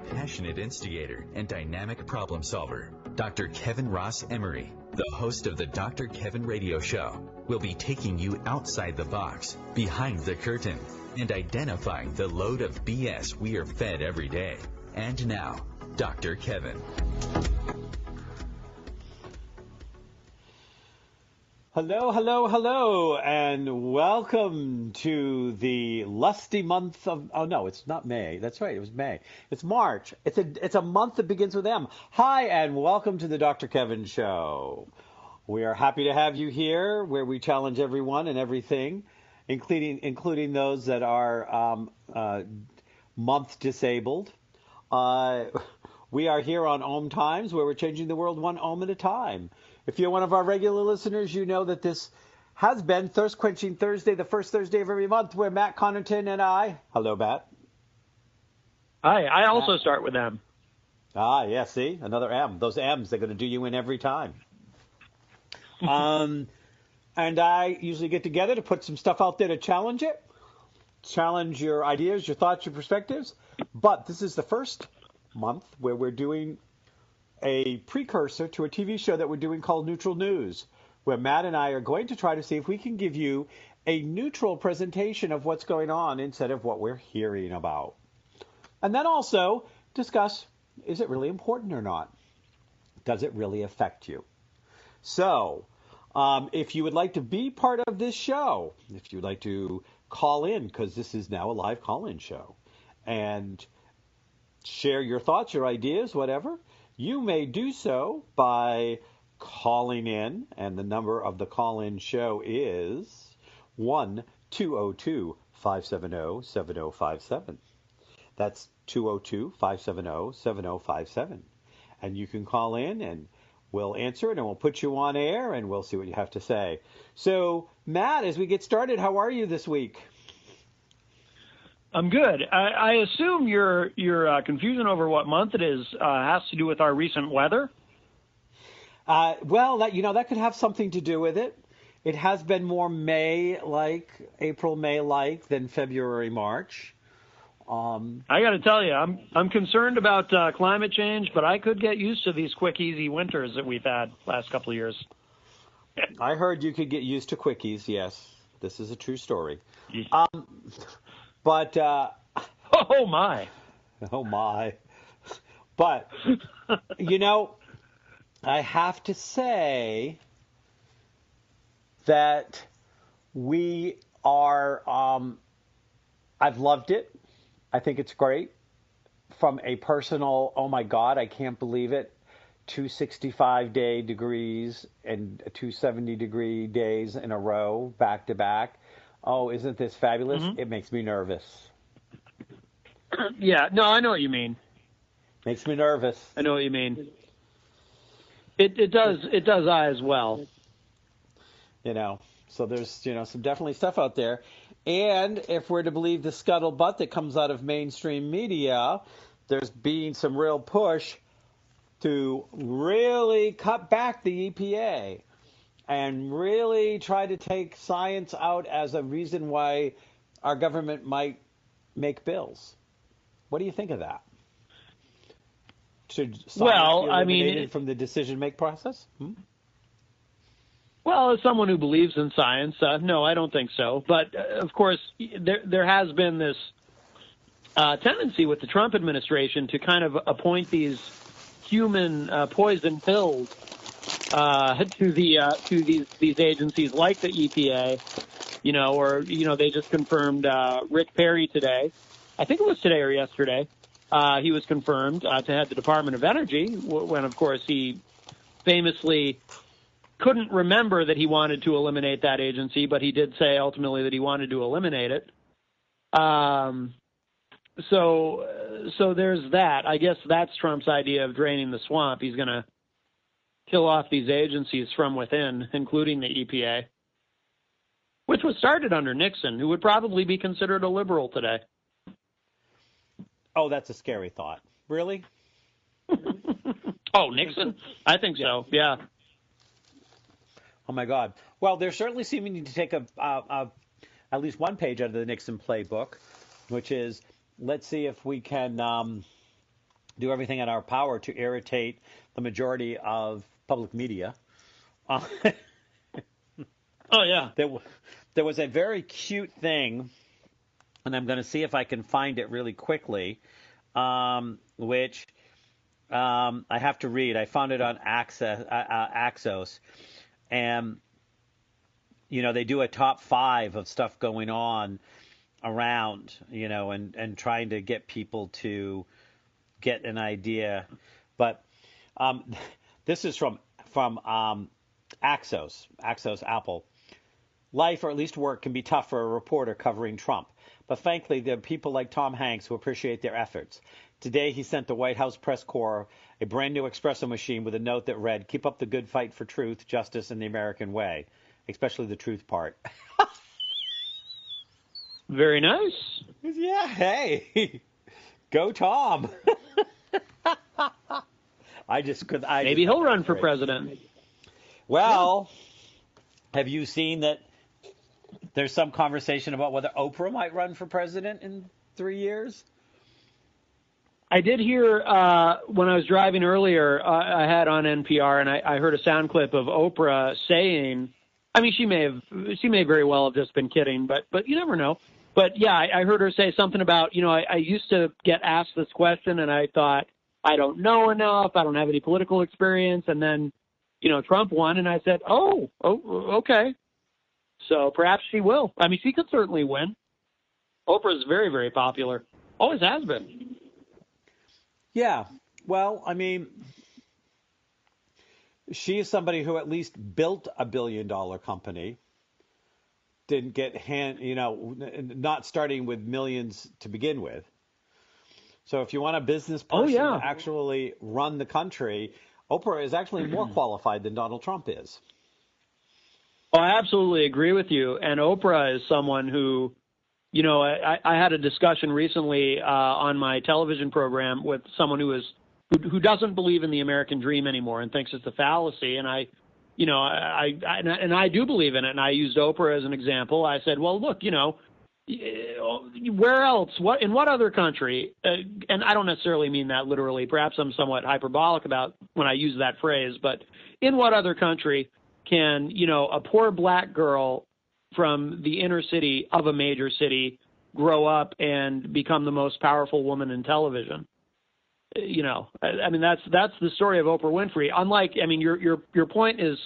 passionate instigator and dynamic problem solver, Dr. Kevin Ross Emery, the host of the Dr. Kevin Radio Show, will be taking you outside the box, behind the curtain, and identifying the load of BS we are fed every day. And now, Dr. Kevin. Hello, hello, hello, and welcome to the lusty month of, oh no, it's not May. That's right, it was May. It's March. It's a month that begins with M. Hi, and welcome to the Dr. Kevin Show. We are happy to have you here, where we challenge everyone and everything, including those that are month disabled. We are here on OMTimes, where we're changing the world one ohm at a time. If you're one of our regular listeners, you know that this has been Thirst Quenching Thursday, the first Thursday of every month, where Matt Connarton and I... Hello, Matt. Hi, I also start with M. Ah, yeah, see? Another M. Those M's, they're going to do you in every time. And I usually get together to put some stuff out there to challenge it. Challenge your ideas, your thoughts, your perspectives. But this is the first month where we're doing a precursor to a TV show that we're doing called Neutral News, where Matt and I are going to try to see if we can give you a neutral presentation of what's going on instead of what we're hearing about. And then also discuss, is it really important or not? Does it really affect you? So, if you would like to be part of this show, if you'd like to call in, because this is now a live call-in show, and share your thoughts, your ideas, whatever, you may do so by calling in, and the number of the call-in show is 1-202-570-7057. That's 202-570-7057. And you can call in, and we'll answer it, and we'll put you on air, and we'll see what you have to say. So, Matt, as we get started, how are you this week? I'm good. I assume your confusion over what month it is has to do with our recent weather. Well, that could have something to do with it. It has been more May-like, April-May-like than February-March. I got to tell you, I'm concerned about climate change, but I could get used to these quick, easy winters that we've had last couple of years. I heard you could get used to quickies. Yes, this is a true story. Yeah. But, oh my. But, I have to say that we are, I've loved it. I think it's great. From a personal, oh my God, I can't believe it, 265-day degrees and 270-degree days in a row, back to back. Oh, isn't this fabulous? Mm-hmm. It makes me nervous. Yeah, no, I know what you mean. Makes me nervous. I know what you mean. It does I as well. So there's, some definitely stuff out there. And if we're to believe the scuttlebutt that comes out of mainstream media, there's being some real push to really cut back the EPA and really try to take science out as a reason why our government might make bills. What do you think of that? Should science be eliminated from the decision-make process? Well, as someone who believes in science, no, I don't think so. But, of course, there has been this tendency with the Trump administration to kind of appoint these human poison pills to these agencies like the EPA, they just confirmed Rick Perry today. I think it was today or yesterday. He was confirmed to head the Department of Energy when, of course, he famously couldn't remember that he wanted to eliminate that agency, but he did say ultimately that he wanted to eliminate it. So there's that. I guess that's Trump's idea of draining the swamp. He's going to kill off these agencies from within, including the EPA, which was started under Nixon, who would probably be considered a liberal today. Oh, that's a scary thought. Really? Oh, Nixon? I think so, yeah. Oh, my God. Well, they're certainly seeming to take at least one page out of the Nixon playbook, which is, let's see if we can do everything in our power to irritate the majority of public media. Uh, Oh, yeah. there was a very cute thing, and I'm going to see if I can find it really quickly, which I have to read. I found it on Axos, and they do a top 5 of stuff going on around, and trying to get people to get an idea. But this is from Axos Apple. Life, or at least work, can be tough for a reporter covering Trump. But thankfully, there are people like Tom Hanks who appreciate their efforts. Today, he sent the White House press corps a brand new espresso machine with a note that read, "Keep up the good fight for truth, justice, and the American way," especially the truth part. Very nice. Yeah, hey, go Tom. Maybe he'll run for president. Well, have you seen that there's some conversation about whether Oprah might run for president in 3 years? I did hear when I was driving earlier, I had on NPR, and I heard a sound clip of Oprah saying, I mean, she may very well have just been kidding, but you never know. But yeah, I heard her say something about, I used to get asked this question, and I thought, I don't know enough, I don't have any political experience, and then, Trump won, and I said, oh, okay. So perhaps she will. I mean, she could certainly win. Oprah is very, very popular. Always has been. Yeah. Well, I mean, she is somebody who at least built a billion-dollar company. Didn't get not starting with millions to begin with. So if you want a business person to actually run the country, Oprah is actually more qualified than Donald Trump is. Oh, I absolutely agree with you. And Oprah is someone who, I had a discussion recently on my television program with someone who doesn't believe in the American dream anymore and thinks it's a fallacy. And I do believe in it. And I used Oprah as an example. I said, well, look, where else? In what other country? And I don't necessarily mean that literally. Perhaps I'm somewhat hyperbolic about when I use that phrase. But in what other country can, a poor black girl from the inner city of a major city grow up and become the most powerful woman in television? I mean, that's the story of Oprah Winfrey. Unlike, I mean, your point is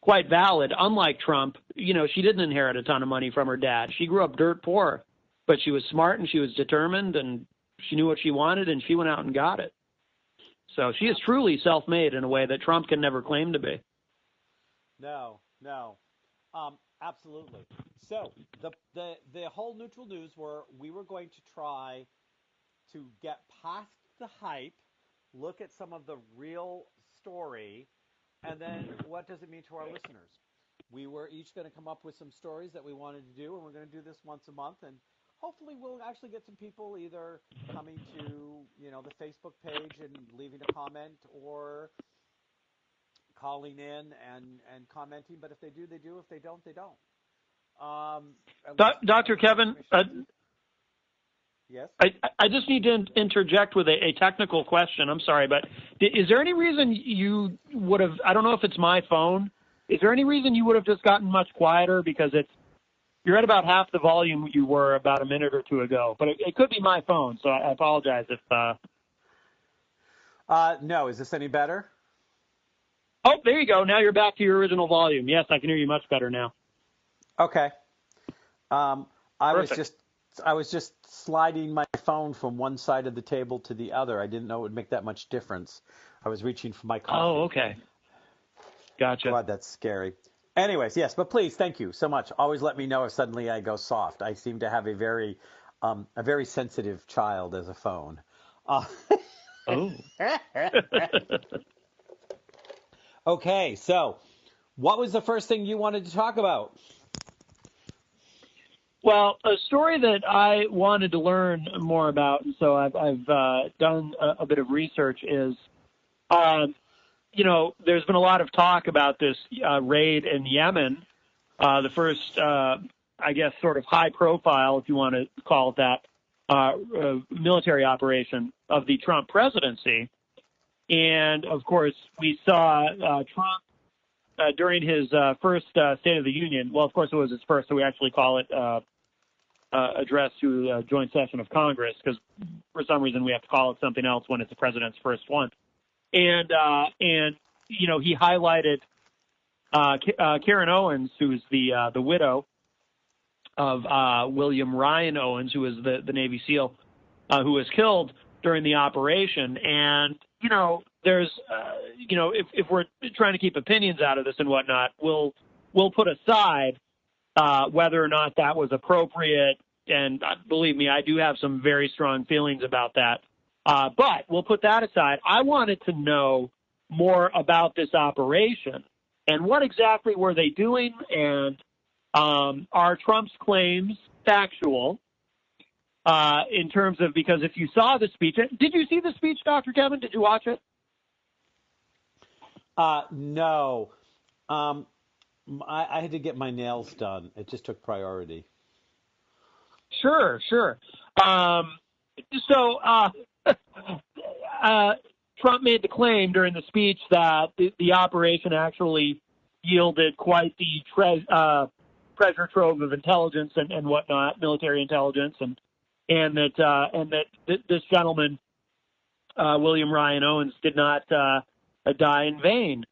quite valid. Unlike Trump, she didn't inherit a ton of money from her dad. She grew up dirt poor, but she was smart and she was determined and she knew what she wanted and she went out and got it. So she is truly self-made in a way that Trump can never claim to be. No. Absolutely. So the whole neutral news we were going to try to get past the hype, look at some of the real story, and then what does it mean to our listeners? We were each going to come up with some stories that we wanted to do, and we're going to do this once a month, and hopefully we'll actually get some people either coming to the Facebook page and leaving a comment or calling in and commenting. But if they do, they do. If they don't, they don't. Dr. Kevin, yes? I just need to interject with a technical question. I'm sorry, but is there any reason you would have, I don't know if it's my phone, is there any reason you would have just gotten much quieter? Because you're at about half the volume you were about a minute or two ago, but it could be my phone, so I apologize if... No, is this any better? Oh, there you go. Now you're back to your original volume. Yes, I can hear you much better now. Okay. I was just sliding my phone from one side of the table to the other. I didn't know it would make that much difference. I was reaching for my coffee. Oh, okay. Gotcha. God, that's scary. Anyways, yes, but please, thank you so much. Always let me know if suddenly I go soft. I seem to have a very sensitive child as a phone. Oh. Okay, so what was the first thing you wanted to talk about? Well, a story that I wanted to learn more about, so I've done a bit of research, is, there's been a lot of talk about this raid in Yemen, the first, I guess, sort of high profile, if you want to call it that, military operation of the Trump presidency. And, of course, we saw Trump during his first State of the Union. Well, of course, it was his first, so we actually call it address to a joint session of Congress, because for some reason we have to call it something else when it's the president's first one. And you know, he highlighted Karen Owens, who's the widow of William Ryan Owens, who was the Navy SEAL who was killed during the operation. And, you know, there's, you know, if we're trying to keep opinions out of this and whatnot, we'll put aside whether or not that was appropriate. And believe me, I do have some very strong feelings about that. But we'll put that aside. I wanted to know more about this operation and what exactly were they doing, and are Trump's claims factual in terms of, because if you saw the speech, did you see the speech, Dr. Kevin? Did you watch it? No. I had to get my nails done. It just took priority. Sure. Trump made the claim during the speech that the operation actually yielded quite the treasure trove of intelligence and whatnot, military intelligence, and that this gentleman, William Ryan Owens, did not die in vain.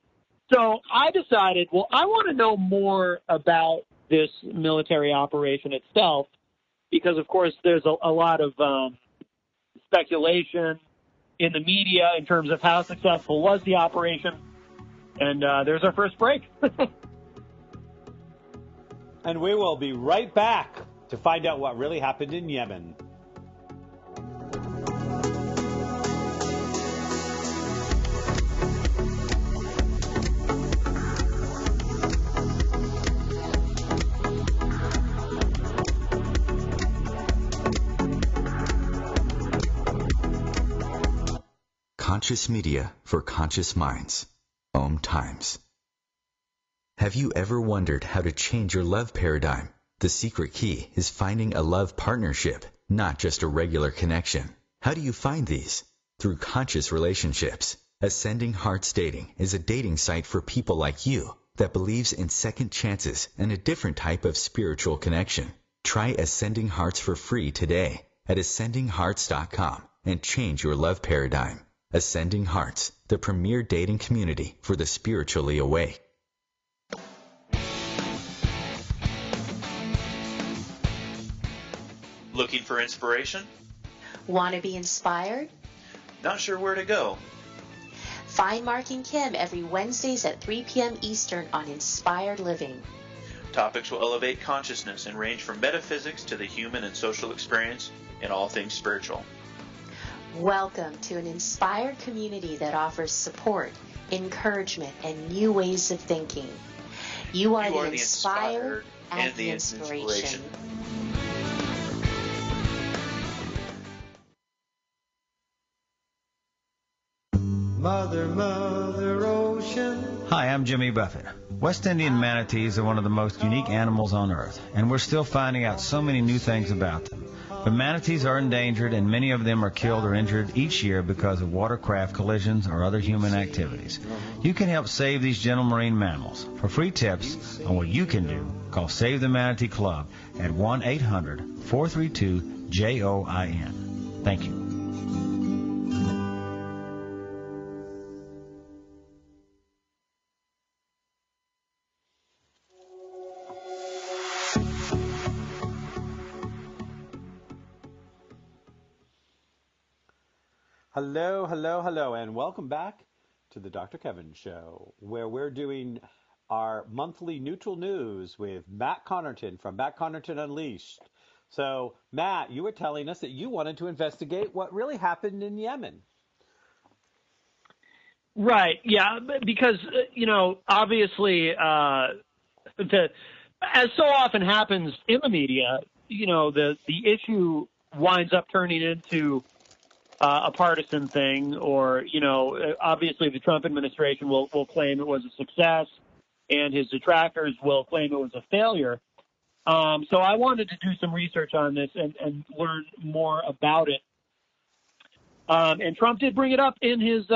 So I decided, well, I want to know more about this military operation itself, because, of course, there's a lot of speculation in the media in terms of how successful was the operation. And there's our first break. And we will be right back to find out what really happened in Yemen. Conscious media for conscious minds. OMTimes. Have you ever wondered how to change your love paradigm? The secret key is finding a love partnership, not just a regular connection. How do you find these? Through conscious relationships. Ascending Hearts Dating is a dating site for people like you that believes in second chances and a different type of spiritual connection. Try Ascending Hearts for free today at ascendinghearts.com and change your love paradigm. Ascending Hearts, the premier dating community for the spiritually awake. Looking for inspiration? Want to be inspired? Not sure where to go? Find Mark and Kim every Wednesdays at 3 p.m. Eastern on Inspired Living. Topics will elevate consciousness and range from metaphysics to the human and social experience and all things spiritual. Welcome to an inspired community that offers support, encouragement, and new ways of thinking. You are the inspired and the inspiration. Mother, Mother Ocean. Hi, I'm Jimmy Buffett. West Indian manatees are one of the most unique animals on Earth, and we're still finding out so many new things about them. But manatees are endangered, and many of them are killed or injured each year because of watercraft collisions or other human activities. You can help save these gentle marine mammals. For free tips on what you can do, call Save the Manatee Club at 1-800-432-JOIN. Thank you. Hello, and welcome back to the Dr. Kevin Show, where we're doing our monthly neutral news with Matt Connarton from Matt Connarton Unleashed. So, Matt, you were telling us that you wanted to investigate what really happened in Yemen. Right, yeah, because, you know, obviously, as so often happens in the media, you know, the issue winds up turning into a partisan thing, or, you know, obviously the Trump administration will claim it was a success, and his detractors will claim it was a failure. So I wanted to do some research on this and learn more about it. And Trump did bring it up in his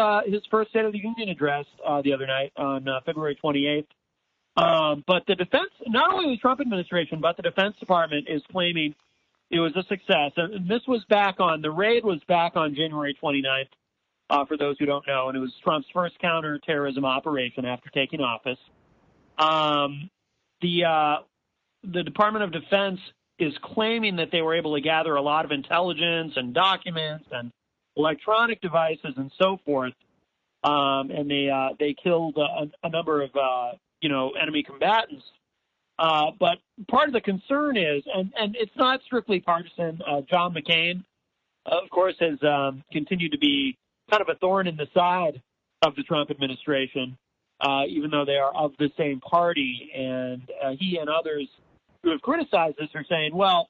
first State of the Union address the other night on February 28th. But the defense, not only the Trump administration, but the Defense Department is claiming it was a success. And this was the raid was back on January 29th, for those who don't know, and it was Trump's first counterterrorism operation after taking office. The Department of Defense is claiming that they were able to gather a lot of intelligence and documents and electronic devices and so forth, and they killed a number of enemy combatants. But part of the concern is, and it's not strictly partisan. John McCain, of course, has continued to be kind of a thorn in the side of the Trump administration, even though they are of the same party. And he and others who have criticized this are saying, well,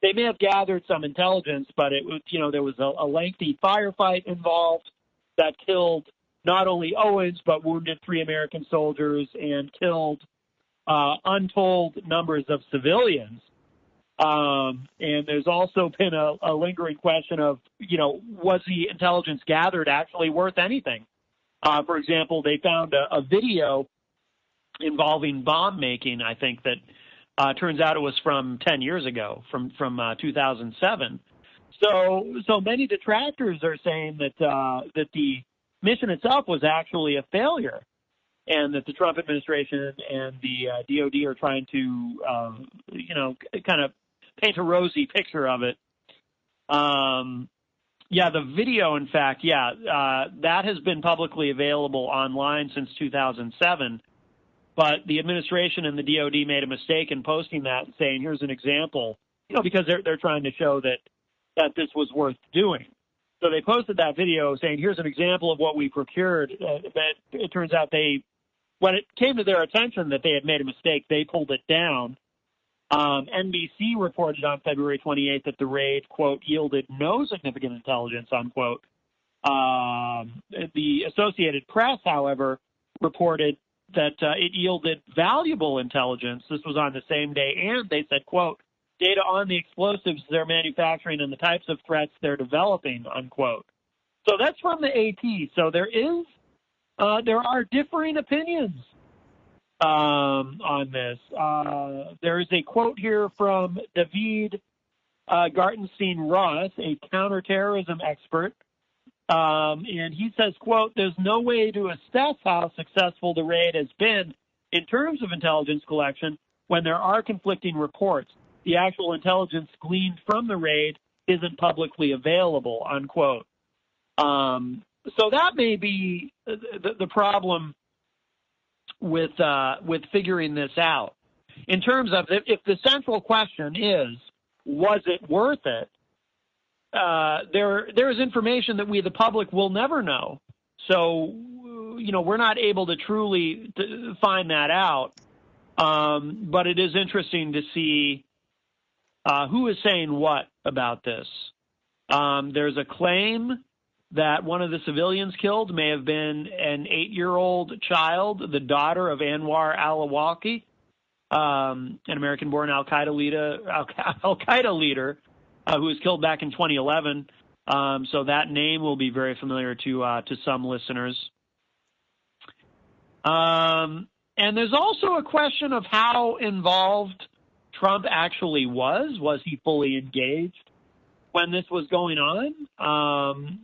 they may have gathered some intelligence, but it was, there was a lengthy firefight involved that killed not only Owens, but wounded 3 American soldiers and killed untold numbers of civilians. And there's also been a lingering question of, was the intelligence gathered actually worth anything? For example, they found a video involving bomb making, I think, that turns out it was from 10 years ago, from 2007. So many detractors are saying that the mission itself was actually a failure, and that the Trump administration and the DOD are trying to, kind of paint a rosy picture of it. The video, in fact, that has been publicly available online since 2007. But the administration and the DOD made a mistake in posting that and saying, here's an example, because they're trying to show that this was worth doing. So they posted that video saying, here's an example of what we procured. But it turns out when it came to their attention that they had made a mistake, they pulled it down. NBC reported on February 28th that the raid, quote, yielded no significant intelligence, unquote. The Associated Press, however, reported that it yielded valuable intelligence. This was on the same day, and they said, quote, data on the explosives they're manufacturing and the types of threats they're developing, unquote. So that's from the AP. So there are differing opinions on this. There is a quote here from David Gartenstein-Ross, a counterterrorism expert, and he says, quote, there's no way to assess how successful the raid has been in terms of intelligence collection when there are conflicting reports. The actual intelligence gleaned from the raid isn't publicly available, unquote. So that may be the problem with figuring this out. In terms of if the central question is, was it worth it? There is information that we, the public, will never know. So, we're not able to truly find that out. But it is interesting to see who is saying what about this. There's a claim that one of the civilians killed may have been an 8-year-old child, the daughter of Anwar al-Awlaki, an American-born Al-Qaeda leader who was killed back in 2011. So that name will be very familiar to some listeners. And there's also a question of how involved Trump actually was. Was he fully engaged when this was going on?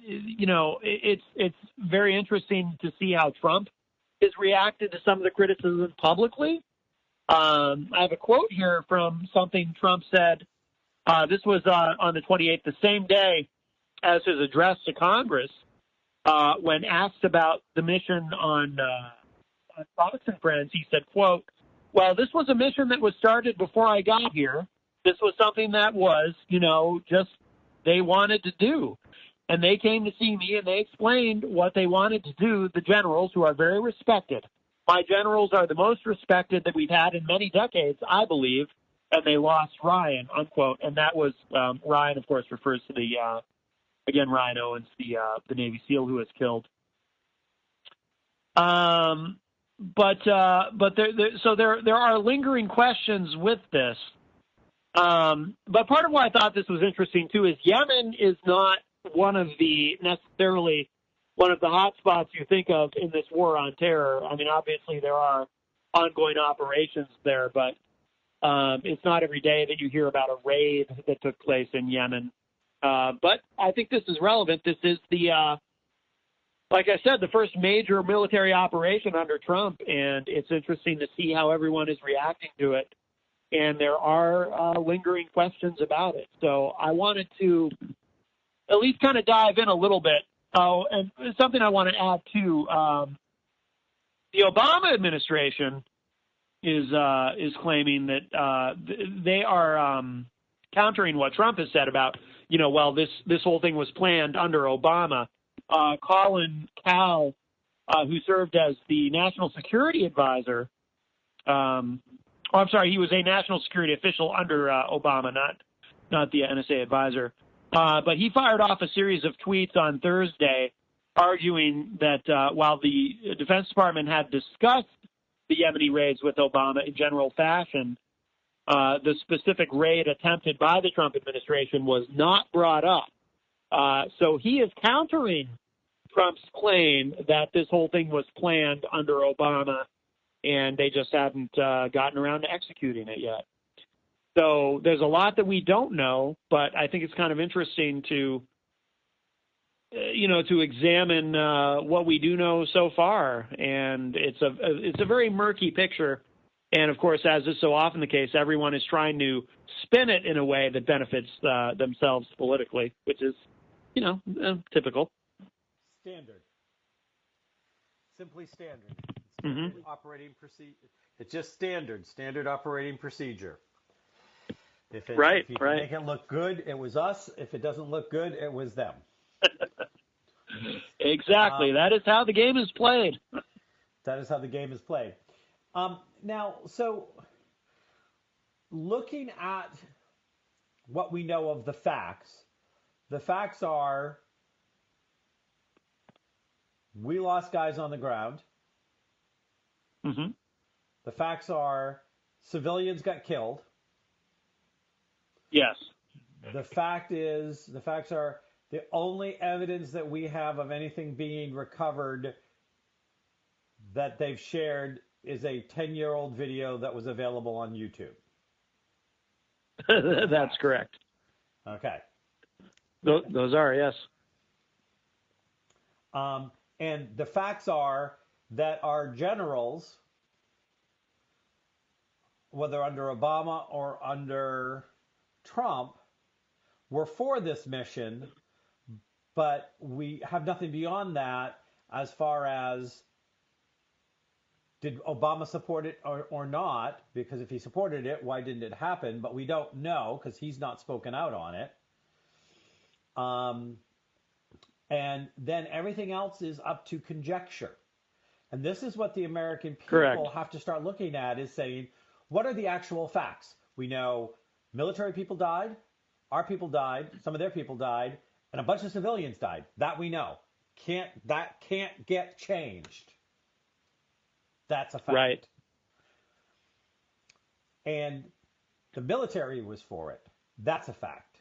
It's very interesting to see how Trump has reacted to some of the criticism publicly. I have a quote here from something Trump said. This was on the 28th, the same day as his address to Congress, when asked about the mission on Fox and Friends. He said, quote, well, this was a mission that was started before I got here. This was something that was, just they wanted to do. And they came to see me and they explained what they wanted to do, the generals, who are very respected. My generals are the most respected that we've had in many decades, I believe, and they lost Ryan, unquote. And that was, Ryan, of course, refers to Ryan Owens, the Navy SEAL who was killed. But there are lingering questions with this. But part of why I thought this was interesting, too, is Yemen is not necessarily one of the hot spots you think of in this war on terror. I mean, obviously there are ongoing operations there, but it's not every day that you hear about a raid that took place in Yemen. But I think this is relevant. This is like I said, the first major military operation under Trump, and it's interesting to see how everyone is reacting to it. And there are lingering questions about it. So I wanted to at least kind of dive in a little bit. Oh, and something I want to add too. The Obama administration is claiming that they are countering what Trump has said about, well, this whole thing was planned under Obama. Colin Powell, who served as the national security advisor. I'm sorry, he was a national security official under Obama, not the NSA advisor. But he fired off a series of tweets on Thursday arguing that while the Defense Department had discussed the Yemeni raids with Obama in general fashion, the specific raid attempted by the Trump administration was not brought up. So he is countering Trump's claim that this whole thing was planned under Obama, and they just hadn't gotten around to executing it yet. So there's a lot that we don't know, but I think it's kind of interesting to examine what we do know so far. And it's a very murky picture. And of course, as is so often the case, everyone is trying to spin it in a way that benefits themselves politically, which is, typical. Standard. Simply standard. Mm-hmm. Operating procedure. It's just standard operating procedure. If you make it look good, it was us. If it doesn't look good, it was them. Exactly. That is how the game is played. That is how the game is played. Now, so looking at what we know of the facts are we lost guys on the ground. Mm-hmm. The facts are civilians got killed. Yes. The facts are the only evidence that we have of anything being recovered that they've shared is a 10-year-old video that was available on YouTube. That's correct. Okay. Those are, yes. And the facts are that our generals, whether under Obama or under Trump, were for this mission, but we have nothing beyond that as far as did Obama support it or not, because if he supported it, why didn't it happen? But we don't know because he's not spoken out on it. And then everything else is up to conjecture. And this is what the American people have to start looking at, is saying, what are the actual facts? We know military people died, our people died, some of their people died, and a bunch of civilians died. That we know. That can't get changed. That's a fact. Right. And the military was for it. That's a fact.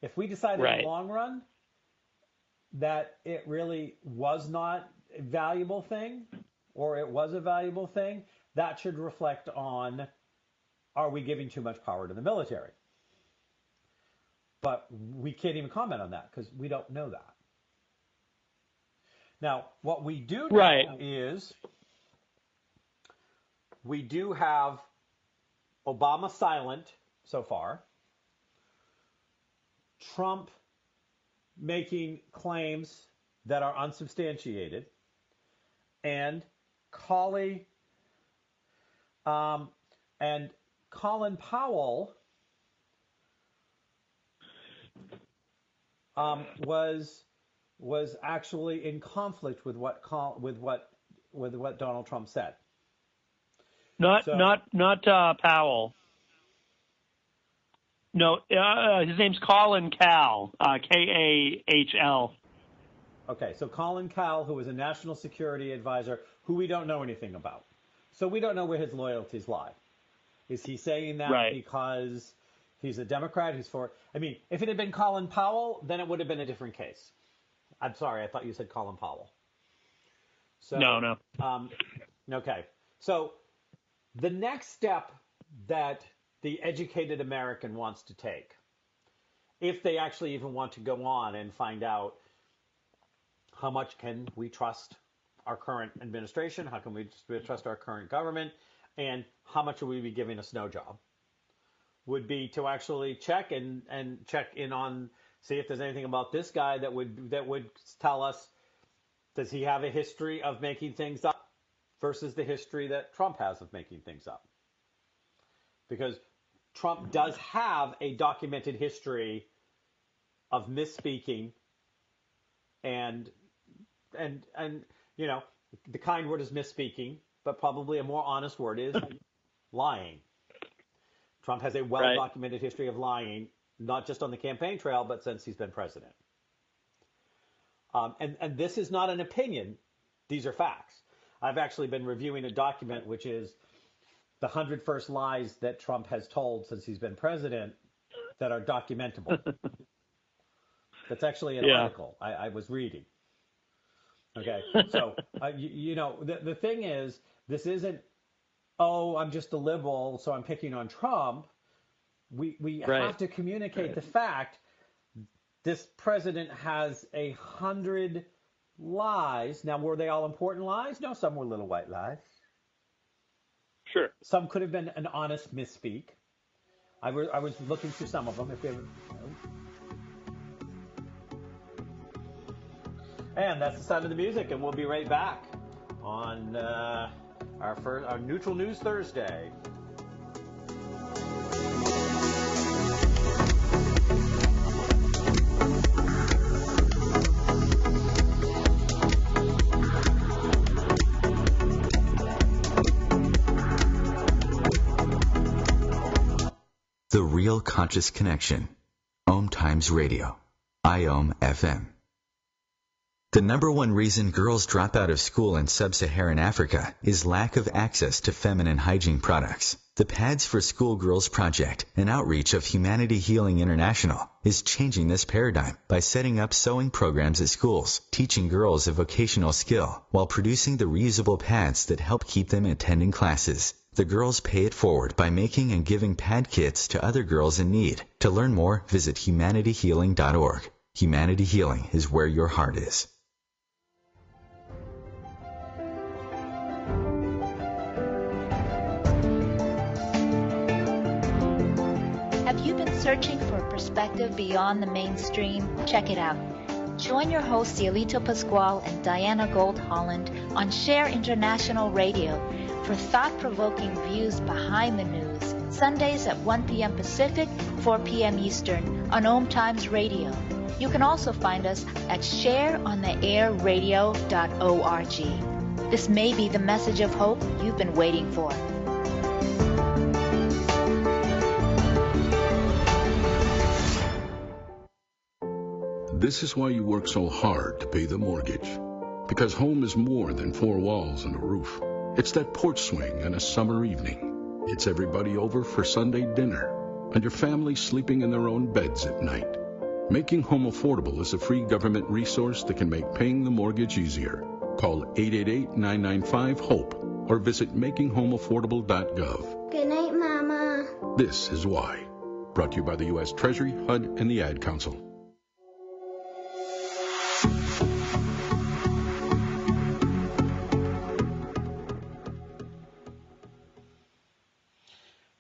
If we decide in the long run that it really was not a valuable thing, or it was a valuable thing, that should reflect on, are we giving too much power to the military? But we can't even comment on that because we don't know that. Now, what we do know is we do have Obama silent so far, Trump making claims that are unsubstantiated, and Colin Powell was actually in conflict with what Donald Trump said. Not Powell. No, his name's Colin Kahl, Kahl. Okay, so Colin Kahl, who is a national security advisor, who we don't know anything about. So we don't know where his loyalties lie. Is he saying that because He's a Democrat. He's for. I mean, if it had been Colin Powell, then it would have been a different case. I'm sorry. I thought you said Colin Powell. So, No. Okay. So the next step that the educated American wants to take, if they actually even want to go on and find out how much can we trust our current administration, how can we trust our current government, and how much will we be giving a snow job, would be to actually check and check in on, see if there's anything about this guy that would tell us, does he have a history of making things up versus the history that Trump has of making things up? Because Trump does have a documented history of misspeaking and you know, the kind word is misspeaking, but probably a more honest word is lying. Trump has a well-documented history of lying, not just on the campaign trail, but since he's been president. And this is not an opinion. These are facts. I've actually been reviewing a document which is the 100 first lies that Trump has told since he's been president that are documentable. That's actually an article I was reading. Okay, so, you know, the thing is, this isn't, oh, I'm just a liberal, so I'm picking on Trump. We have to communicate the fact this president has 100 lies. Now, were they all important lies? No, some were little white lies. Sure. Some could have been an honest misspeak. I was looking through some of them. And that's the sound of the music, and we'll be right back on our Neutral News Thursday. The Real Conscious Connection. OMTimes Radio. IOM FM. The number one reason girls drop out of school in sub-Saharan Africa is lack of access to feminine hygiene products. The Pads for Schoolgirls Project, an outreach of Humanity Healing International, is changing this paradigm by setting up sewing programs at schools, teaching girls a vocational skill, while producing the reusable pads that help keep them attending classes. The girls pay it forward by making and giving pad kits to other girls in need. To learn more, visit humanityhealing.org. Humanity Healing is where your heart is. Have you been searching for a perspective beyond the mainstream? Check it out. Join your hosts Cielito Pascual and Diana Gold Holland on Share International Radio for thought-provoking views behind the news, Sundays at 1 p.m. Pacific, 4 p.m. Eastern on OMTimes Radio. You can also find us at shareontheairradio.org. This may be the message of hope you've been waiting for. This is why you work so hard to pay the mortgage. Because home is more than four walls and a roof. It's that porch swing on a summer evening. It's everybody over for Sunday dinner. And your family sleeping in their own beds at night. Making Home Affordable is a free government resource that can make paying the mortgage easier. Call 888-995-HOPE or visit makinghomeaffordable.gov. Good night, Mama. This is why. Brought to you by the U.S. Treasury, HUD, and the Ad Council.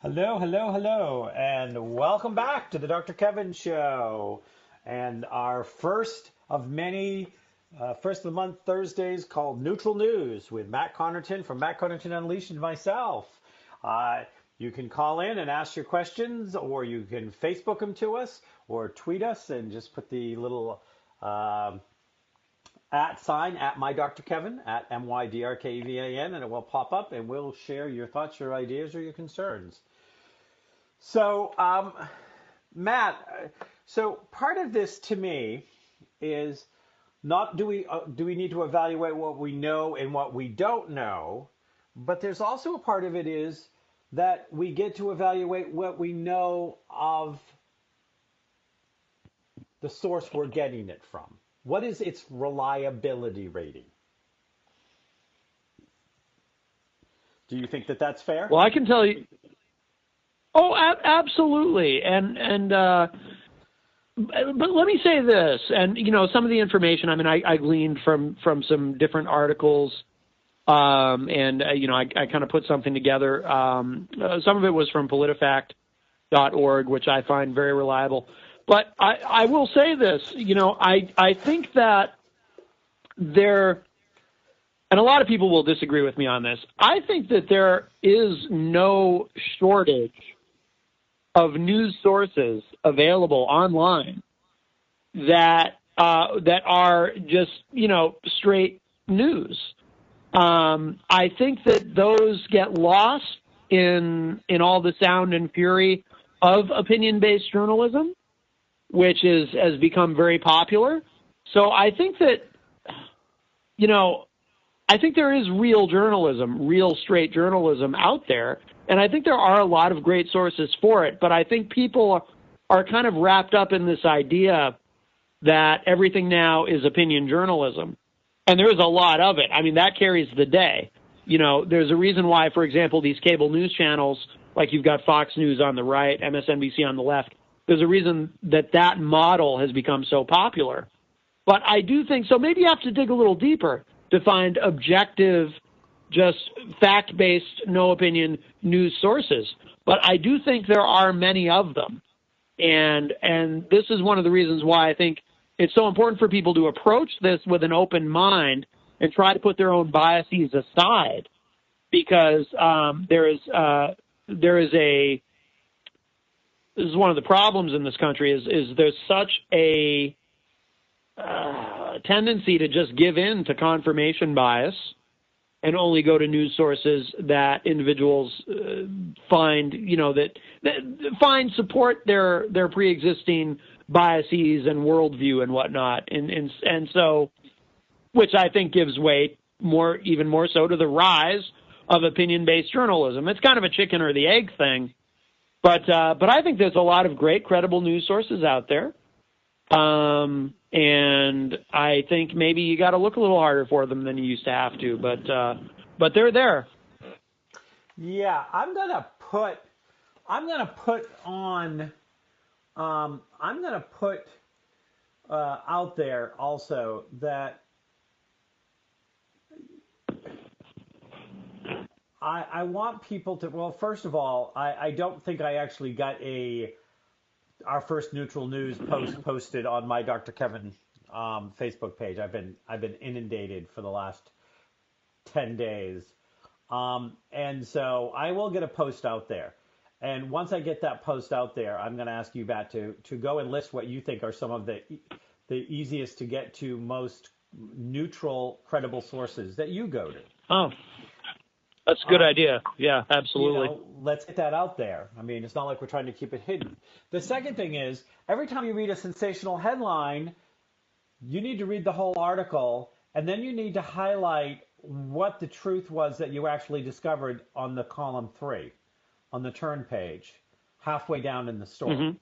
Hello, and welcome back to the Dr. Kevin Show, and our first of many first of the month Thursdays called Neutral News with Matt Connarton from Matt Connarton Unleashed and myself. You can call in and ask your questions, or you can Facebook them to us, or tweet us and just put the little @ sign at @MyDrKevin, at MYDRKEVAN, and it will pop up, and we'll share your thoughts, your ideas, or your concerns. So, Matt, so part of this to me is not do we need to evaluate what we know and what we don't know, but there's also a part of it is that we get to evaluate what we know of the source we're getting it from. What is its reliability rating? Do you think that that's fair? Well, I can tell you. Oh, absolutely. But let me say this, and some of the information. I mean, I gleaned from some different articles, and I kind of put something together. Some of it was from PolitiFact.org, which I find very reliable. But I will say this, I think that there, and a lot of people will disagree with me on this, I think that there is no shortage of news sources available online that are just, straight news. I think that those get lost in all the sound and fury of opinion-based journalism, which has become very popular. So I think that, I think there is real journalism, real straight journalism out there, and I think there are a lot of great sources for it, but I think people are kind of wrapped up in this idea that everything now is opinion journalism, and there is a lot of it. I mean, that carries the day. There's a reason why, for example, these cable news channels, like you've got Fox News on the right, MSNBC on the left, there's a reason that model has become so popular. But I do think, so maybe you have to dig a little deeper to find objective, just fact-based, no-opinion news sources. But I do think there are many of them. And this is one of the reasons why I think it's so important for people to approach this with an open mind and try to put their own biases aside. Because this is one of the problems in this country is there's such a tendency to just give in to confirmation bias and only go to news sources that individuals find support their pre-existing biases and worldview and whatnot, and so, which I think gives way even more so to the rise of opinion-based journalism. It's kind of a chicken or the egg thing. But I think there's a lot of great, credible news sources out there, and I think maybe you got to look a little harder for them than you used to have to. But they're there. Yeah, I'm gonna put out there also that I want people to, well, first of all, I don't think I actually got our first neutral news posted on my Dr. Kevin Facebook page. I've been inundated for the last 10 days. And so I will get a post out there. And once I get that post out there, I'm going to ask you, Bat, to go and list what you think are some of the easiest to get to, most neutral, credible sources that you go to. Oh, that's a good idea. Yeah, absolutely. Let's get that out there. I mean, it's not like we're trying to keep it hidden. The second thing is, every time you read a sensational headline, you need to read the whole article, and then you need to highlight what the truth was that you actually discovered on the column 3, on the turn page, halfway down in the story.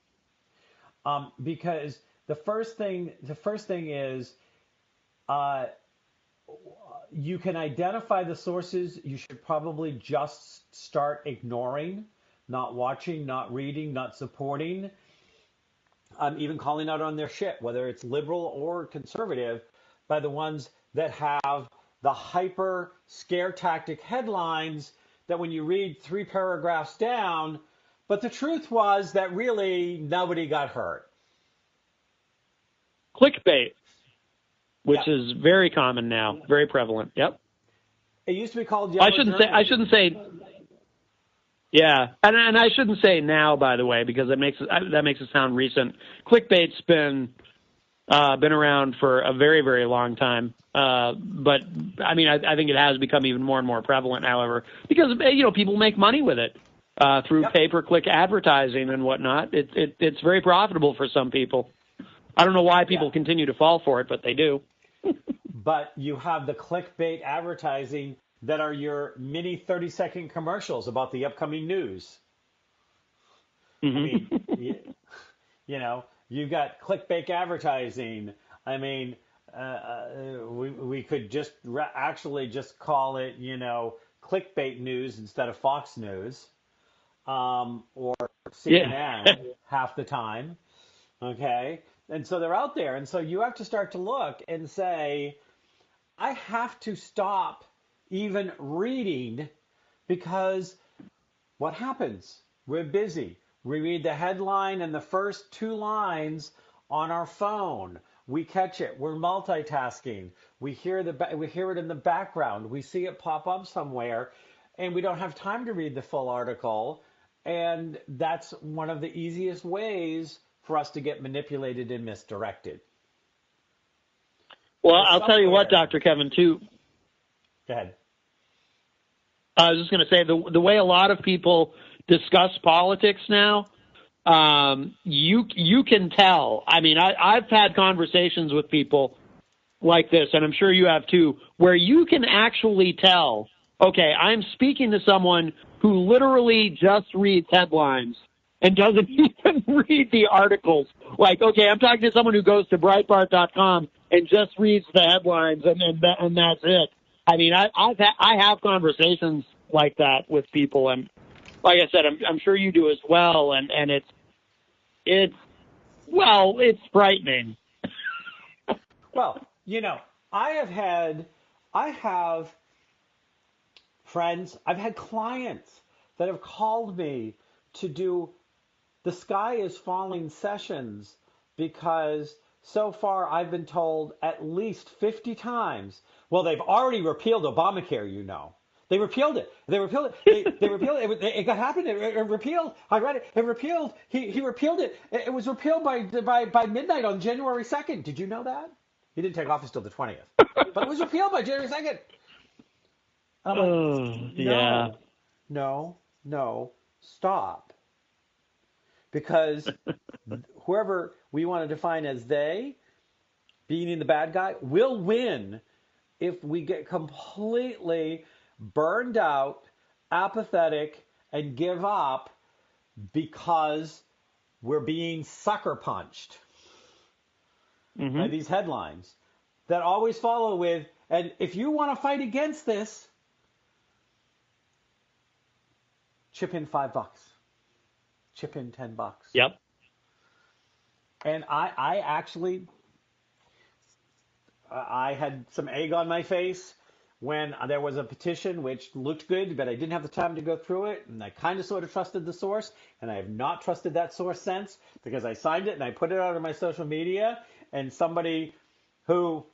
Mm-hmm. Because the first thing is, you can identify the sources you should probably just start ignoring, not watching, not reading, not supporting, even calling out on their shit, whether it's liberal or conservative, by the ones that have the hyper scare tactic headlines that when you read 3 paragraphs down, but the truth was that really nobody got hurt. Clickbait. Which is very common now, very prevalent. Yep. It used to be called yellow journalism. I shouldn't say. Yeah, and I shouldn't say now, by the way, because that makes it sound recent. Clickbait's been around for a very, very long time. But I mean, I think it has become even more and more prevalent, however, because people make money with it through pay-per-click advertising and whatnot. It's very profitable for some people. I don't know why people continue to fall for it, but they do. But you have the clickbait advertising that are your mini 30-second commercials about the upcoming news. I mean, you've got clickbait advertising. I mean, we could just actually just call it, clickbait news instead of Fox News, or CNN half the time. Okay. And so they're out there. And so you have to start to look and say, I have to stop even reading, because what happens? We're busy. We read the headline and the first 2 lines on our phone. We catch it. We're multitasking. We hear it in the background. We see it pop up somewhere, and we don't have time to read the full article. And that's one of the easiest ways for us to get manipulated and misdirected. Well, I'll tell you what, Dr. Kevin, too. Go ahead. I was just going to say, the way a lot of people discuss politics now, you can tell. I mean, I've had conversations with people like this, and I'm sure you have too, where you can actually tell, okay, I'm speaking to someone who literally just reads headlines and doesn't even read the articles. Like, okay, I'm talking to someone who goes to Breitbart.com and just reads the headlines, and that's it. I mean, I have conversations like that with people, and like I said, I'm sure you do as well, and it's frightening. Well, I have friends, I've had clients that have called me to do the sky is falling sessions, because so far I've been told at least 50 times, well, they've already repealed Obamacare, They repealed it. They repealed it. They repealed it. It happened. It repealed. I read it. It repealed. He repealed it. It was repealed by midnight on January 2nd. Did you know that? He didn't take office till the 20th. But it was repealed by January 2nd. Yeah. No, stop. Because whoever we want to define as they, being the bad guy, will win if we get completely burned out, apathetic, and give up because we're being sucker punched by these headlines that always follow with, and if you want to fight against this, chip in $5. Chip in $10. Yep. And I actually had some egg on my face when there was a petition which looked good, but I didn't have the time to go through it, and I kind of sort of trusted the source, and I have not trusted that source since, because I signed it and I put it out on my social media, and somebody who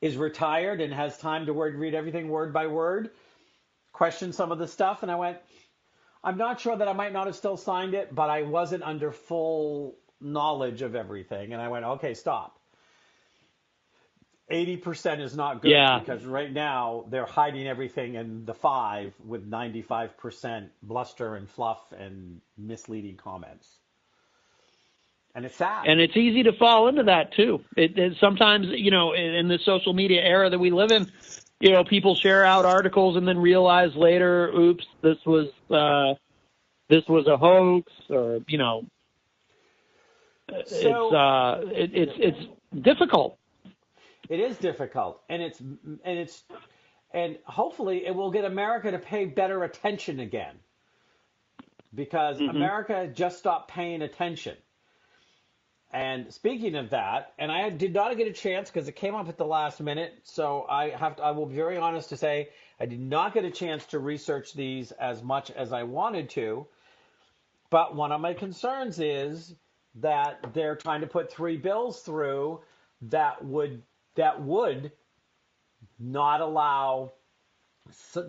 is retired and has time to read everything word by word questioned some of the stuff, and I went, I'm not sure that I might not have still signed it, but I wasn't under full knowledge of everything, and I went, okay, stop. 80% is not good, because right now they're hiding everything in the 5 with 95% bluster and fluff and misleading comments. And it's sad. And it's easy to fall into that too. It sometimes, in the social media era that we live in, people share out articles and then realize later, oops, this was a hoax, or it's difficult. It is difficult, and hopefully it will get America to pay better attention again, because America just stopped paying attention. And speaking of that, and I did not get a chance because it came up at the last minute, so I will be very honest to say I did not get a chance to research these as much as I wanted to. But one of my concerns is that they're trying to put 3 bills through that would not allow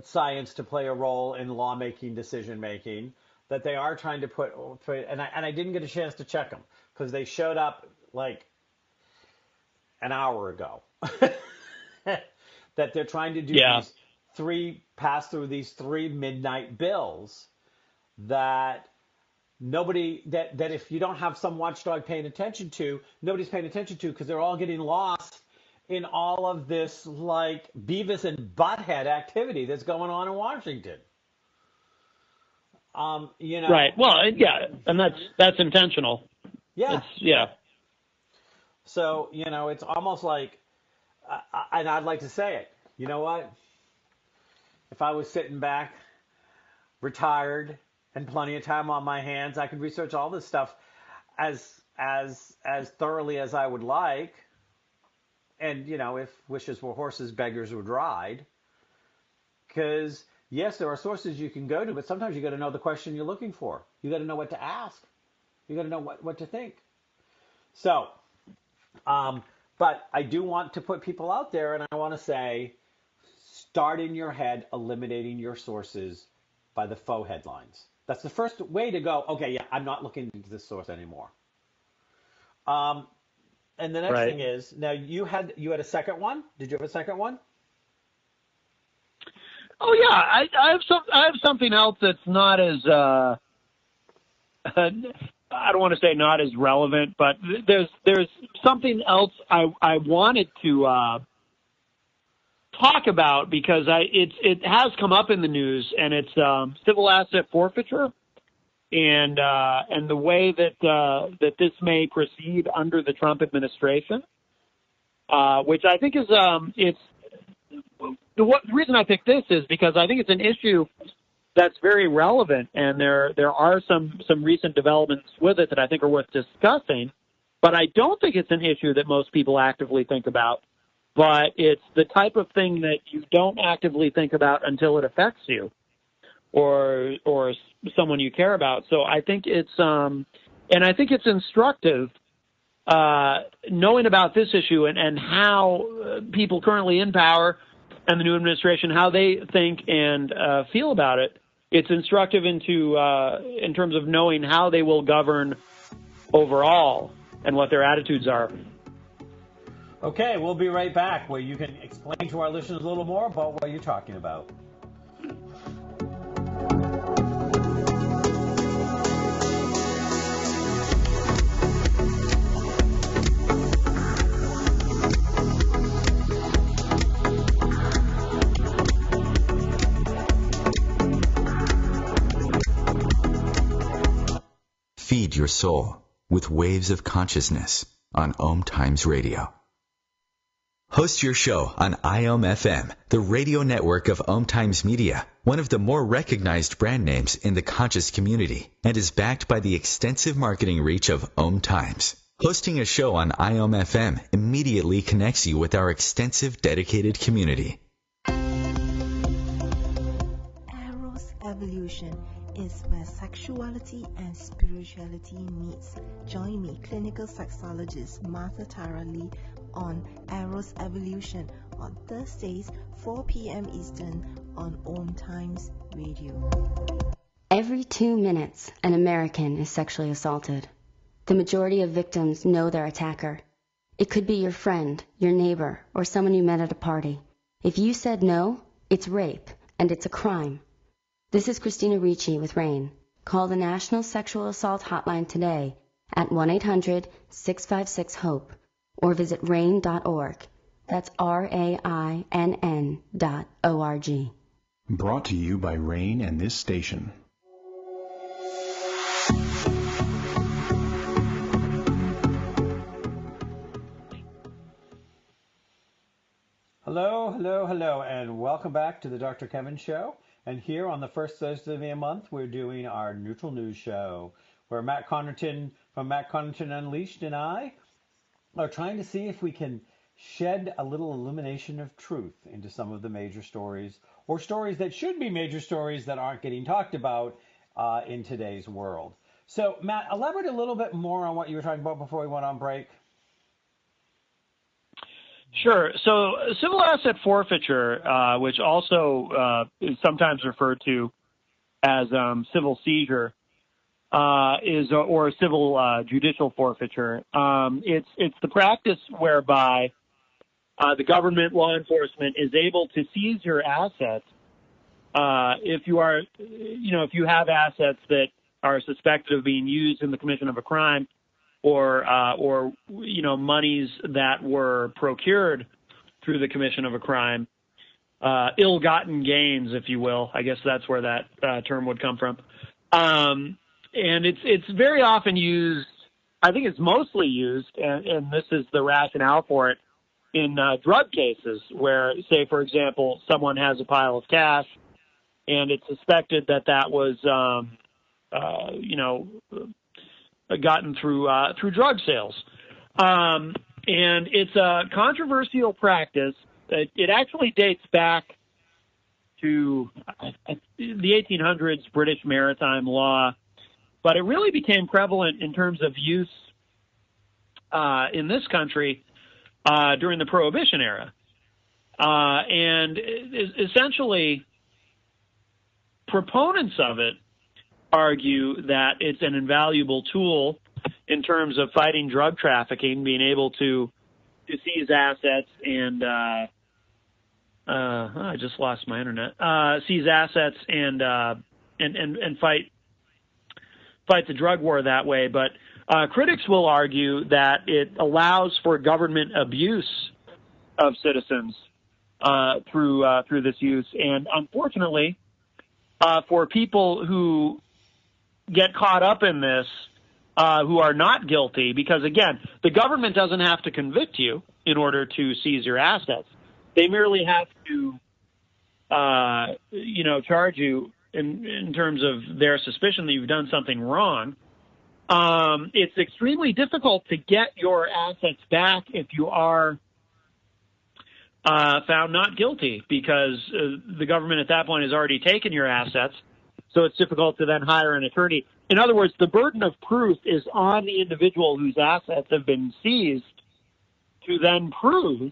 science to play a role in lawmaking, decision making. That they are trying to put, and I didn't get a chance to check them because they showed up like an hour ago. That they're trying to do pass through these 3 midnight bills that if you don't have some watchdog paying attention to, nobody's paying attention to, because they're all getting lost in all of this like Beavis and Butthead activity that's going on in Washington. Right. Well, yeah, and that's intentional. Yeah. Yeah. So, it's almost like, and I'd like to say it, you know what? If I was sitting back, retired, and plenty of time on my hands, I could research all this stuff as thoroughly as I would like. And, if wishes were horses, beggars would ride. Because, yes, there are sources you can go to, but sometimes you got to know the question you're looking for. You got to know what to ask. You got to know what to think. So, but I do want to put people out there, and I want to say, start in your head eliminating your sources by the faux headlines. That's the first way to go, okay, yeah, I'm not looking into this source anymore. And the next thing is, now you had a second one? Did you have a second one? Oh yeah, I have something else that's not as I don't want to say not as relevant, but there's something else I wanted to talk about because it has come up in the news, and it's civil asset forfeiture and the way that this may proceed under the Trump administration, which I think is the reason I picked this is because I think it's an issue that's very relevant, and there are some recent developments with it that I think are worth discussing, but I don't think it's an issue that most people actively think about, but it's the type of thing that you don't actively think about until it affects you or someone you care about. So I think it's instructive knowing about this issue and how people currently in power and the new administration, how they think and feel about it. It's instructive in terms of knowing how they will govern overall and what their attitudes are. Okay, we'll be right back where you can explain to our listeners a little more about what you're talking about. Feed your soul with waves of consciousness on OMTimes Radio. Host your show on IOM FM, the radio network of OMTimes Media, one of the more recognized brand names in the conscious community, and is backed by the extensive marketing reach of OMTimes. Hosting a show on IOM FM immediately connects you with our extensive dedicated community. Eros Evolution is where sexuality and spirituality meets. Join me, clinical sexologist Martha Tara Lee, on Eros Evolution on Thursdays, 4 p.m. Eastern on OMTimes Radio. Every 2 minutes, an American is sexually assaulted. The majority of victims know their attacker. It could be your friend, your neighbor, or someone you met at a party. If you said no, it's rape, and it's a crime. This is Christina Ricci with RAIN. Call the National Sexual Assault Hotline today at 1-800-656-HOPE or visit RAIN.org. That's RAINN.org. Brought to you by RAIN and this station. Hello, and welcome back to the Dr. Kevin Show. And here on the first Thursday of the month, we're doing our Neutral News Show, where Matt Connarton from Matt Connarton Unleashed and I are trying to see if we can shed a little illumination of truth into some of the major stories, or stories that should be major stories that aren't getting talked about in today's world. So, Matt, elaborate a little bit more on what you were talking about before we went on break. Sure. So civil asset forfeiture, which also is sometimes referred to as civil seizure, or civil judicial forfeiture. It's the practice whereby the government, law enforcement, is able to seize your assets if you have assets that are suspected of being used in the commission of a crime, or monies that were procured through the commission of a crime. Ill-gotten gains, if you will. I guess that's where that term would come from. And it's very often used, I think it's mostly used, and this is the rationale for it, in drug cases where, say, for example, someone has a pile of cash and it's suspected that was, gotten through drug sales. And it's a controversial practice. It actually dates back to the 1800s British maritime law, but it really became prevalent in terms of use in this country during the Prohibition era. And essentially, proponents of it argue that it's an invaluable tool in terms of fighting drug trafficking, being able to seize assets and I just lost my internet. Seize assets and fight the drug war that way. But critics will argue that it allows for government abuse of citizens through this use, and unfortunately, for people who get caught up in this, who are not guilty, because again, the government doesn't have to convict you in order to seize your assets. They merely have to, charge you in terms of their suspicion that you've done something wrong. It's extremely difficult to get your assets back if you are found not guilty, because the government at that point has already taken your assets, so it's difficult to then hire an attorney. In other words, the burden of proof is on the individual whose assets have been seized to then prove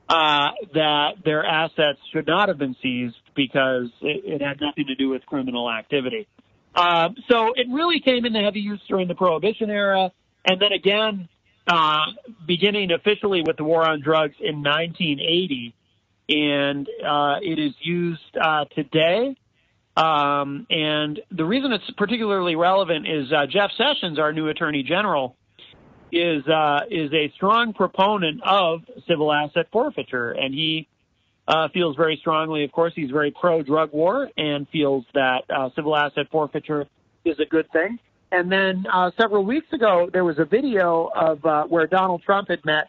that their assets should not have been seized because it had nothing to do with criminal activity. So it really came into heavy use during the Prohibition era, and then again, beginning officially with the war on drugs in 1980, and it is used today. And the reason it's particularly relevant is Jeff Sessions, our new Attorney General, is a strong proponent of civil asset forfeiture, and he feels very strongly, of course, he's very pro-drug war and feels that civil asset forfeiture is a good thing. And then several weeks ago, there was a video of where Donald Trump had met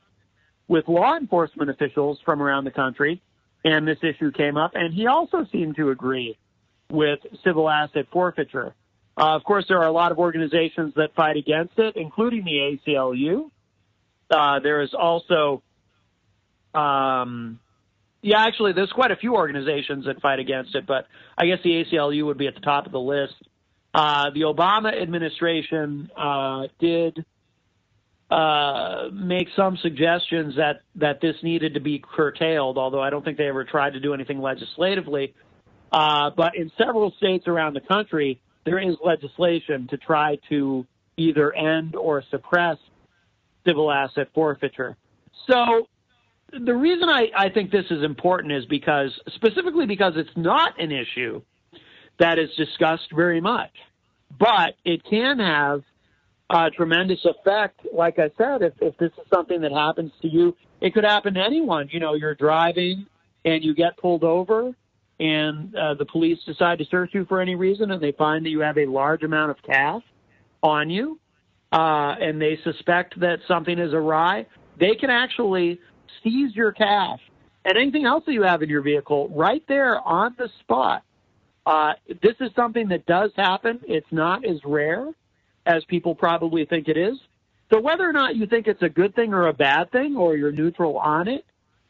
with law enforcement officials from around the country, and this issue came up, and he also seemed to agree with civil asset forfeiture. Of course, there are a lot of organizations that fight against it, including the ACLU. There is also, there's quite a few organizations that fight against it, but I guess the ACLU would be at the top of the list. The Obama administration did make some suggestions that this needed to be curtailed, although I don't think they ever tried to do anything legislatively. But in several states around the country, there is legislation to try to either end or suppress civil asset forfeiture. So the reason I think this is important is specifically because it's not an issue that is discussed very much, but it can have a tremendous effect. Like I said, if this is something that happens to you, it could happen to anyone. You know, you're driving and you get pulled over, and the police decide to search you for any reason, and they find that you have a large amount of cash on you, and they suspect that something is awry, they can actually seize your cash and anything else that you have in your vehicle right there on the spot. This is something that does happen. It's not as rare as people probably think it is. So whether or not you think it's a good thing or a bad thing, or you're neutral on it,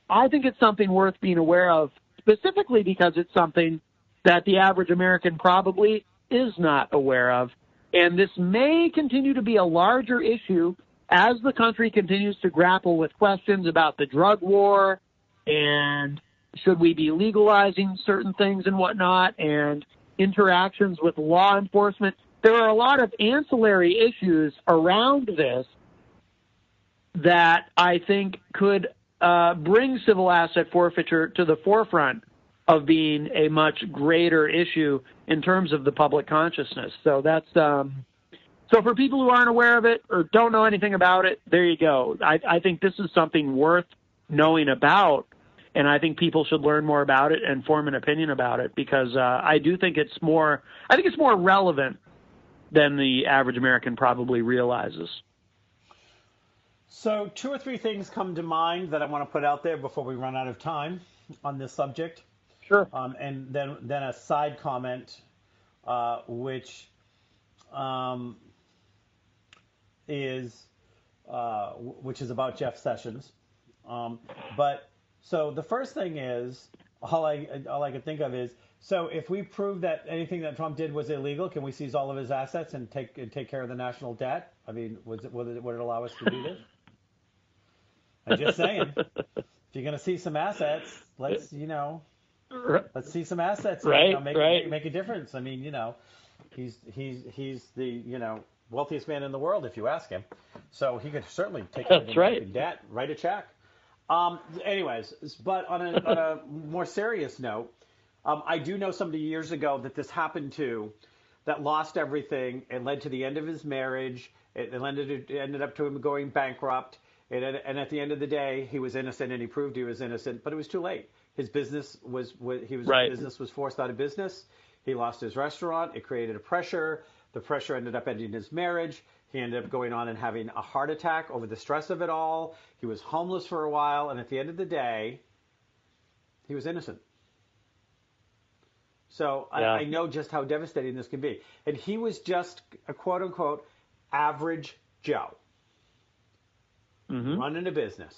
I think it's something worth being aware of, specifically because it's something that the average American probably is not aware of. And this may continue to be a larger issue as the country continues to grapple with questions about the drug war and should we be legalizing certain things and whatnot, and interactions with law enforcement. There are a lot of ancillary issues around this that I think could bring civil asset forfeiture to the forefront of being a much greater issue in terms of the public consciousness. So that's so for people who aren't aware of it or don't know anything about it, there you go. I think this is something worth knowing about. And I think people should learn more about it and form an opinion about it, because I do think it's more relevant than the average American probably realizes. So 2 or 3 things come to mind that I want to put out there before we run out of time on this subject. Sure. And then a side comment, which is about Jeff Sessions. But so the first thing is, all I can think of is, so if we prove that anything that Trump did was illegal, can we seize all of his assets and take care of the national debt? I mean, would it allow us to do this? I'm just saying, if you're going to see some assets, let's see some assets. Right, make a difference. I mean, he's the wealthiest man in the world, if you ask him. So he could certainly take care of the debt, write a check. Anyways, but on a more serious note, I do know somebody years ago that this happened to, that lost everything. It led to the end of his marriage. It ended up to him going bankrupt. And at the end of the day, he was innocent, and he proved he was innocent. But it was too late. His business business was forced out of business. He lost his restaurant. It created a pressure. The pressure ended up ending his marriage. He ended up going on and having a heart attack over the stress of it all. He was homeless for a while, and at the end of the day, he was innocent. So I know just how devastating this can be. And he was just a quote-unquote average Joe. Mm-hmm. Running a business.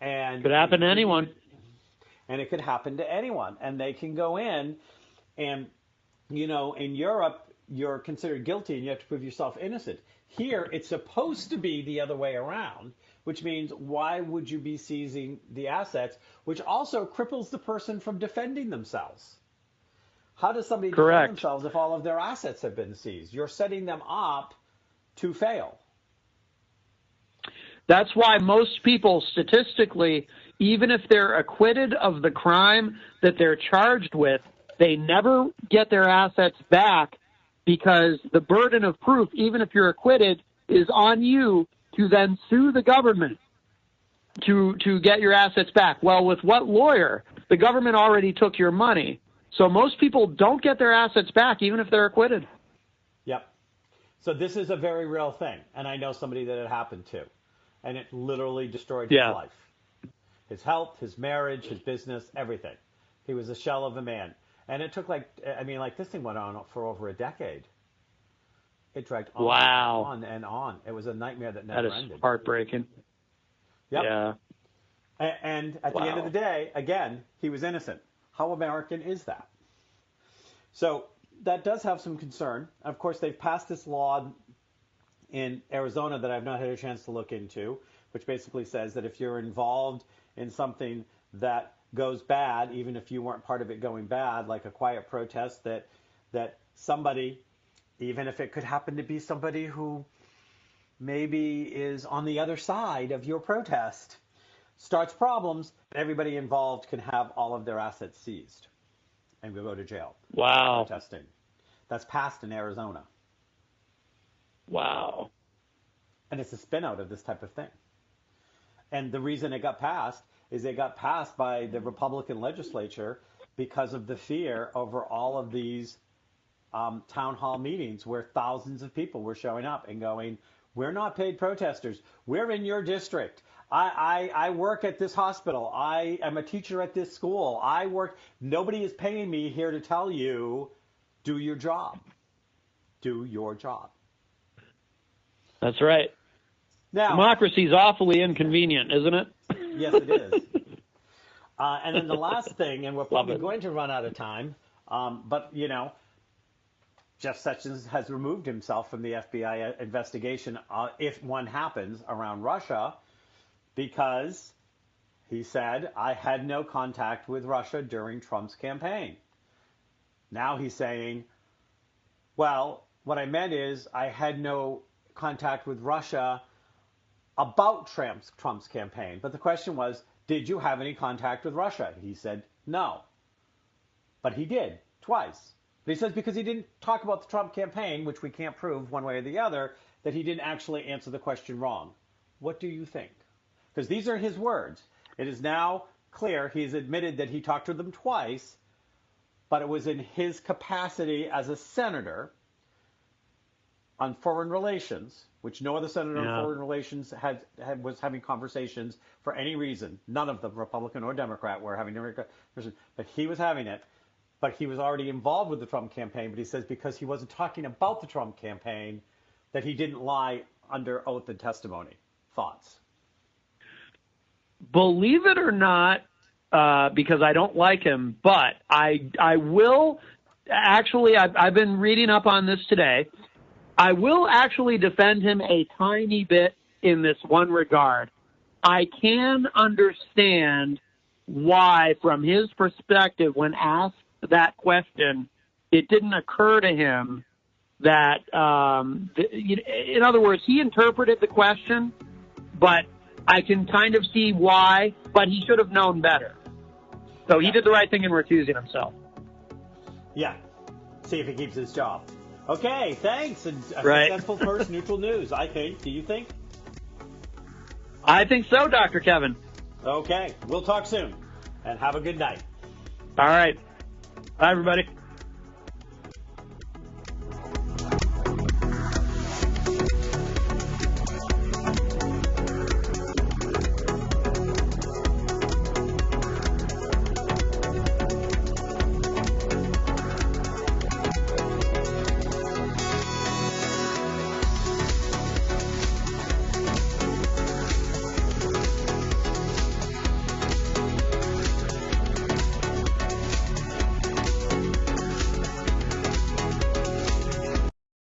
And could happen to anyone. And it could happen to anyone. And they can go in and, in Europe, you're considered guilty and you have to prove yourself innocent. Here, it's supposed to be the other way around, which means why would you be seizing the assets, which also cripples the person from defending themselves? How does somebody defend themselves if all of their assets have been seized? You're setting them up to fail. That's why most people, statistically, even if they're acquitted of the crime that they're charged with, they never get their assets back, because the burden of proof, even if you're acquitted, is on you to then sue the government to get your assets back. Well, with what lawyer? The government already took your money. So most people don't get their assets back, even if they're acquitted. Yep. So this is a very real thing, and I know somebody that it happened to. And it literally destroyed his life. His health, his marriage, his business, everything. He was a shell of a man. And it took this thing went on for over a decade. It dragged on and on. It was a nightmare that never ended. That is heartbreaking. Yep. Yeah. And at the end of the day, again, he was innocent. How American is that? So that does have some concern. Of course, they've passed this law in Arizona that I've not had a chance to look into, which basically says that if you're involved in something that goes bad, even if you weren't part of it going bad, like a quiet protest, that somebody, even if it could happen to be somebody who maybe is on the other side of your protest, starts problems, everybody involved can have all of their assets seized and go to jail. Wow. Protesting. That's passed in Arizona. Wow. And it's a spin out of this type of thing. And the reason it got passed is it got passed by the Republican legislature because of the fear over all of these town hall meetings where thousands of people were showing up and going, we're not paid protesters. We're in your district. I work at this hospital. I am a teacher at this school. Nobody is paying me here to tell you, do your job. Do your job. That's right. Now, democracy is awfully inconvenient, isn't it? Yes, it is. And then the last thing, and we're probably going to run out of time, but, Jeff Sessions has removed himself from the FBI investigation, if one happens, around Russia, because he said, I had no contact with Russia during Trump's campaign. Now he's saying, well, what I meant is I had no contact with Russia about Trump's campaign. But the question was, did you have any contact with Russia? He said, no. But he did, twice. But he says because he didn't talk about the Trump campaign, which we can't prove one way or the other, that he didn't actually answer the question wrong. What do you think? because these are his words. It is now clear he's admitted that he talked to them twice, but it was in his capacity as a senator on foreign relations, which no other senator on foreign relations was having conversations for any reason. None of them, Republican or Democrat, were having conversations, but he was having it. But he was already involved with the Trump campaign, but he says because he wasn't talking about the Trump campaign, that he didn't lie under oath and testimony. Thoughts? Believe it or not, because I don't like him, but I will actually, I've been reading up on this today. I will actually defend him a tiny bit in this one regard. I can understand why, from his perspective, when asked that question, it didn't occur to him that, in other words, he interpreted the question, but I can kind of see why, but he should have known better. So he did the right thing in recusing himself. Yeah. See if he keeps his job. Okay, thanks. And a successful first neutral news, I think. Do you think? I think so, Dr. Kevin. Okay. We'll talk soon. And have a good night. All right. Bye, everybody.